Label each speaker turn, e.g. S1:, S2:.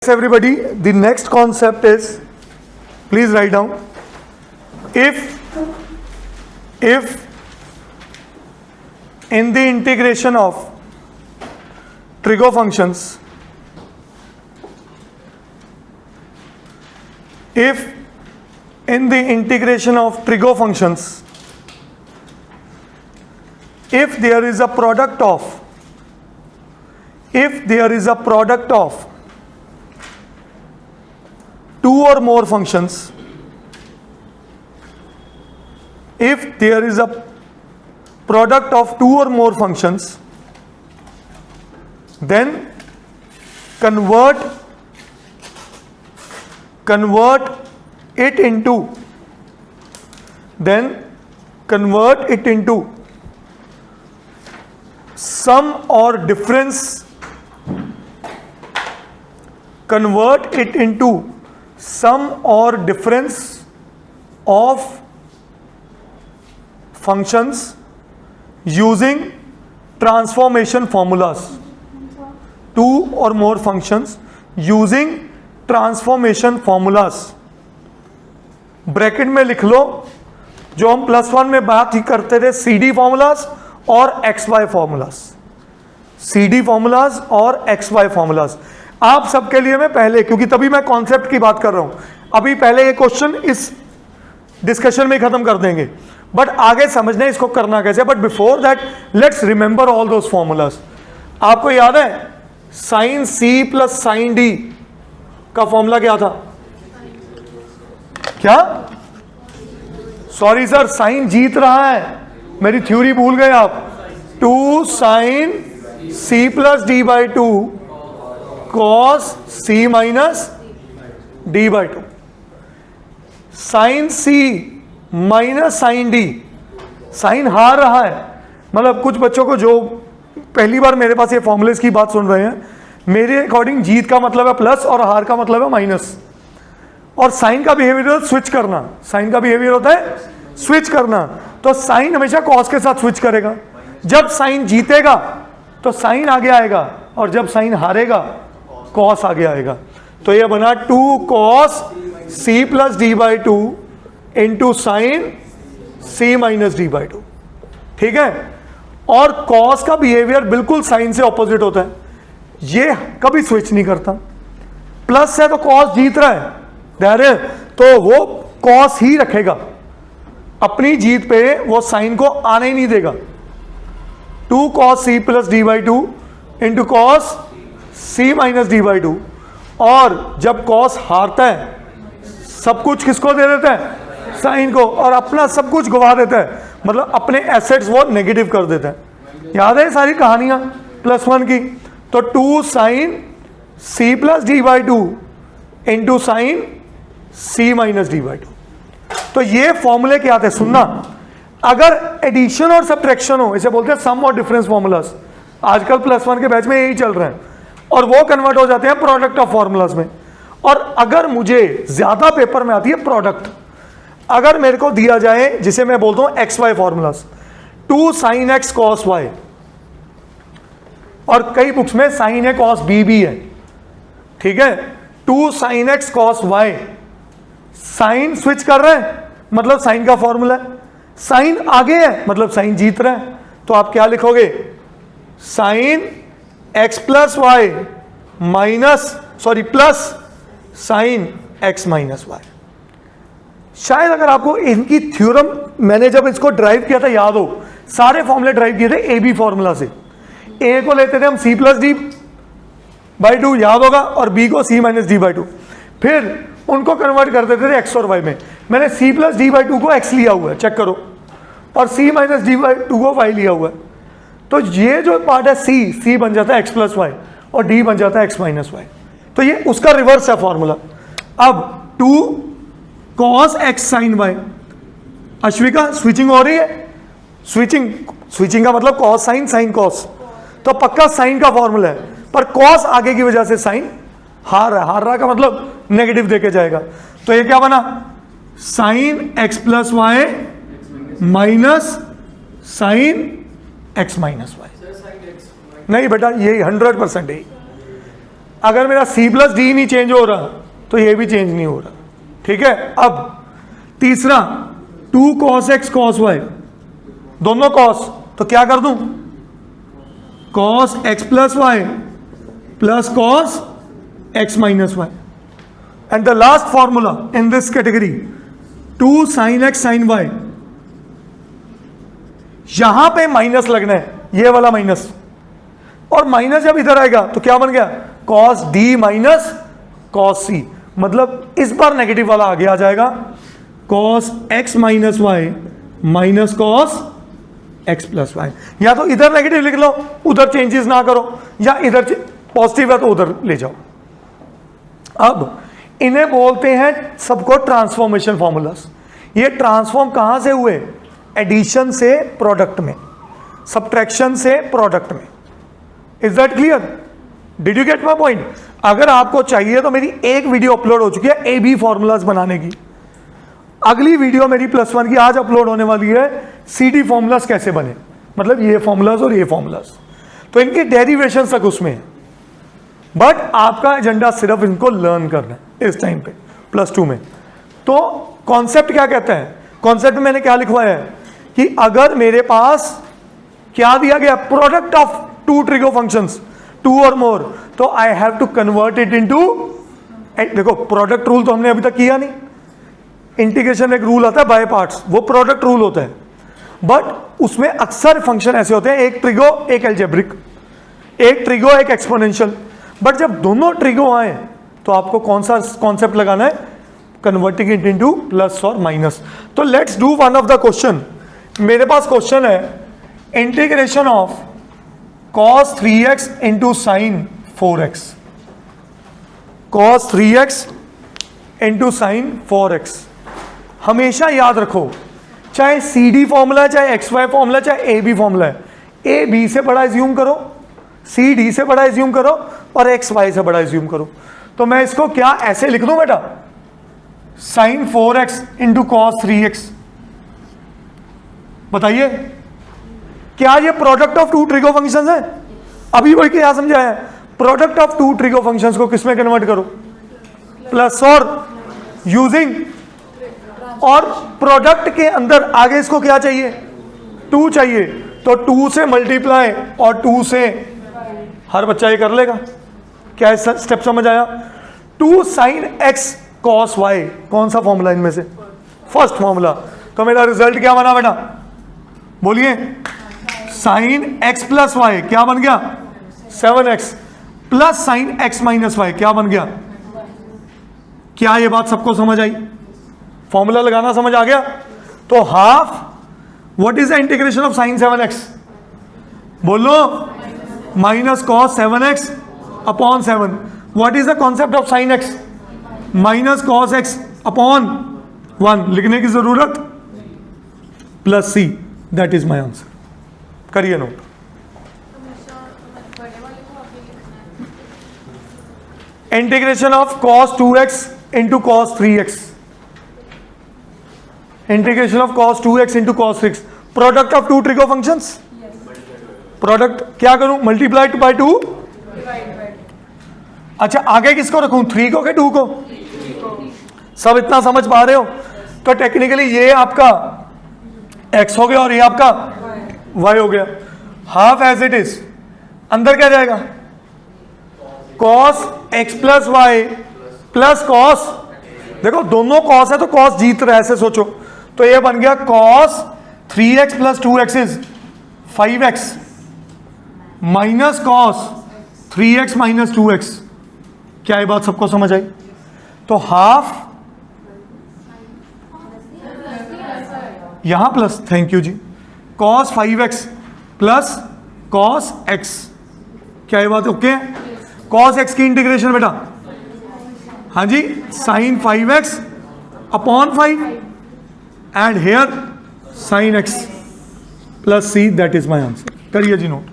S1: Everybody, the next concept is, please write down, if in the integration of trig functions, if in the integration of trig functions, if there is a product of two or more functions, if there is a product of two or more functions, then convert it into sum or difference, convert it into sum or difference of functions using transformation formulas. Two or more functions using transformation formulas. Bracket में लिख लो जो हम +1 में बात ही करते थे, CD formulas और XY formulas, CD formulas और XY फॉर्मूलाज. आप सबके लिए मैं पहले, क्योंकि तभी मैं कॉन्सेप्ट की बात कर रहा हूं, अभी पहले ये क्वेश्चन इस डिस्कशन में खत्म कर देंगे, बट आगे समझना है इसको करना कैसे. But before that let's remember all those formulas. आपको याद है sine C plus sine D का फॉर्मूला क्या था? क्या? सॉरी सर, साइन जीत रहा है, मेरी थ्योरी भूल गए आप. 2 sine C plus D by 2 cos C minus D by 2. Sine C minus sine D, sine हार रहा है. मतलब कुछ बच्चों को जो पहली बार मेरे पास ये फॉर्मूलेस की बात सुन रहे हैं, मेरे अकॉर्डिंग जीत का मतलब है प्लस और हार का मतलब है माइनस. और साइन का बिहेवियर स्विच करना, साइन का बिहेवियर होता है स्विच करना. तो साइन हमेशा कॉस के साथ स्विच करेगा. जब साइन जीतेगा तो साइन आगे आएगा, और जब साइन हारेगा कॉस आगे आएगा. तो ये बना 2 cos C plus D by 2 into sine C minus D by 2. ठीक है. और कॉस का बिहेवियर बिल्कुल साइन से ऑपोजिट होता है, ये कभी स्विच नहीं करता. प्लस है तो कॉस जीत रहा है, तो वो कॉस ही रखेगा, अपनी जीत पे वो साइन को आने ही नहीं देगा. 2 cos C plus D by 2 into cos C minus D by 2. और जब कॉस हारता है सब कुछ किसको दे देता है? साइन को, और अपना सब कुछ गवा देता है, मतलब अपने एसेट्स वो नेगेटिव कर देता है. याद है सारी कहानियां +1 की? तो 2 sine C plus D by 2 into sine C minus D by 2. तो ये फॉर्मूले क्या आते हैं सुनना. अगर एडिशन और सब्ट्रैक्शन हो, इसे बोलते हैं सम और डिफरेंस फॉर्मूलाज. आजकल +1 के बैच में यही चल रहे हैं, और वो कन्वर्ट हो जाते हैं प्रोडक्ट ऑफ फॉर्मूलाज में. और अगर मुझे ज्यादा पेपर में आती है प्रोडक्ट, अगर मेरे को दिया जाए जिसे मैं बोलता हूं XY formulas, 2 sine X cos Y, और कई बुक्स में साइन A कॉस B भी है. ठीक है. 2 sine X cos Y, sine switch कर रहे हैं मतलब साइन का फॉर्मूला है, साइन आगे है मतलब साइन जीत रहा है. तो आप क्या लिखोगे? Sine X plus Y minus plus sine X minus Y. शायद अगर आपको इनकी थ्योरम, मैंने जब इसको ड्राइव किया था याद हो, सारे फॉर्मूले ड्राइव किए थे AB फॉर्मूला से. A को लेते थे हम C प्लस D बाई 2, याद होगा, और B को C माइनस D बाई 2. फिर उनको कन्वर्ट कर देते थे X और Y में. मैंने C प्लस D बाई 2 को X लिया हुआ है, चेक करो, और C माइनस D बाई 2 को Y लिया हुआ है. तो ये जो पार्ट है C बन जाता है X प्लस Y, और D बन जाता है X माइनस Y. तो ये उसका रिवर्स है फॉर्मूला. अब 2 cos X sine Y. Ashvika switching हो रही है? स्विचिंग का मतलब कॉस साइन, साइन कॉस, तो पक्का साइन का फॉर्मूला है. पर कॉस आगे की वजह से साइन हार रहा का मतलब नेगेटिव देके जाएगा. तो ये क्या बना? Sine X plus Y minus sine X minus Y. नहीं बेटा, यही 100% है. अगर मेरा c प्लस डी नहीं चेंज हो रहा तो ये भी चेंज नहीं हो रहा, ठीक है। अब तीसरा 2 cos x cos y, दोनों cos, तो क्या कर दूं, cos x plus Y plus cos x minus Y, and the last formula in this category 2 sin x sin y, यहां पे माइनस लगना है, ये वाला माइनस, और माइनस जब इधर आएगा तो क्या बन गया, cos d minus cos c, मतलब इस बार नेगेटिव वाला आगे आ जाएगा, cos x minus Y minus cos x plus Y. या तो इधर नेगेटिव लिख लो, उधर चेंजेस ना करो, या इधर पॉजिटिव है तो उधर ले जाओ। अब इन्हें बोलते हैं सबको ट्रांसफॉर्मेशन फॉर्मूलास। ये ट्रांसफॉर्म कहां से हुए, एडिशन से प्रोडक्ट में, सब्ट्रैक्शन से प्रोडक्ट में। Is that clear? Did you get my point? अगर आपको चाहिए तो मेरी एक वीडियो अपलोड हो चुकी है ए बी फॉर्मूलाज बनाने की, अगली वीडियो मेरी +1 की आज अपलोड होने वाली है सी डी फॉर्मूलाज कैसे बने, मतलब ये फॉर्मूलाज और ये फॉर्मूलाज, तो इनके डेरिवेशन तक उसमें है, बट आपका एजेंडा सिर्फ इनको लर्न करना है इस टाइम पे +2 में। तो कॉन्सेप्ट क्या कहता है, कॉन्सेप्ट में मैंने क्या लिखवाया है कि अगर मेरे पास क्या दिया गया, प्रोडक्ट ऑफ 2 ट्रिगो फंक्शंस 2 और मोर, तो I have to convert it into, देखो प्रोडक्ट रूल तो हमने अभी तक किया नहीं, इंटीग्रेशन में एक रूल आता है बाय पार्ट्स, वो प्रोडक्ट रूल होता है, बट उसमें अक्सर फंक्शन ऐसे होते हैं, एक ट्रिगो एक एल्जेब्रिक, एक ट्रिगो एक एक्सपोनेंशियल, बट जब दोनों ट्रिगो आए तो आपको कौन सा कॉन्सेप्ट लगाना है, कन्वर्टिंग इट इनटू प्लस और माइनस। तो let's do one of the question. मेरे पास क्वेश्चन है integration of cos 3x into sine 4x, cos 3x into sine 4x। हमेशा याद रखो, चाहे सी डी फॉर्मूला है, चाहे एक्स वाई फॉर्मूला, चाहे ए बी फॉर्मूला है, ए बी से बड़ा एज्यूम करो, सी डी से बड़ा एज्यूम करो, और एक्स वाई से बड़ा एज्यूम करो। तो मैं इसको क्या ऐसे लिख दूं बेटा, sign 4x into cos 3x। बताइए क्या ये प्रोडक्ट ऑफ 2 ट्रिगो फंक्शंस है? अभी वही क्या समझाया है, प्रोडक्ट ऑफ 2 ट्रिगो फंक्शंस को किस में कन्वर्ट करो, प्लस और यूजिंग, और प्रोडक्ट के अंदर आगे इसको क्या चाहिए, 2 चाहिए, तो 2 से मल्टीप्लाई और 2 से, हर बच्चा ये कर लेगा, क्या स्टेप समझ आया। 2 साइन एक्स कॉस वाई, कौन सा फॉर्मूला इनमें से, फर्स्ट फॉर्मूला। तो मेरा रिजल्ट क्या बना बेटा, बोलिए, साइन एक्स प्लस वाई क्या बन गया, 7x plus sine X minus Y क्या बन गया। क्या ये बात सबको समझ आई, फॉर्मूला लगाना समझ आ गया। तो half, what is the integration of sine 7x, बोलो, minus cos 7x upon 7। What is the concept of sine x, minus cos x upon 1, लिखने की जरूरत, plus c, that is my answer. करिए note. Integration of cos 2x into cos 3x, integration of cos 2x into cos 3x, product of 2 trigo functions, product क्या करूं, multiply by 2, अच्छा आगे किसको रखूं, 3 को के 2 को, सब इतना समझ पा रहे हो। तो टेक्निकली ये आपका x हो गया और ये आपका y हो गया, हाफ एज इट इज, अंदर क्या जाएगा, cos x plus Y plus cos, देखो दोनों cos है तो cos जीत रहा है, ऐसे सोचो, तो ये बन गया cos 3x plus 2x is 5x minus cos 3x minus 2x। क्या ये बात सबको समझ आई? तो हाफ यहां प्लस, थैंक यू जी, cos 5x plus cos x, क्या ये बात ओके? cos x की इंटीग्रेशन बेटा, हाँ जी, sine 5x upon 5 and here sine x plus c, that is my answer. करिए जी नोट।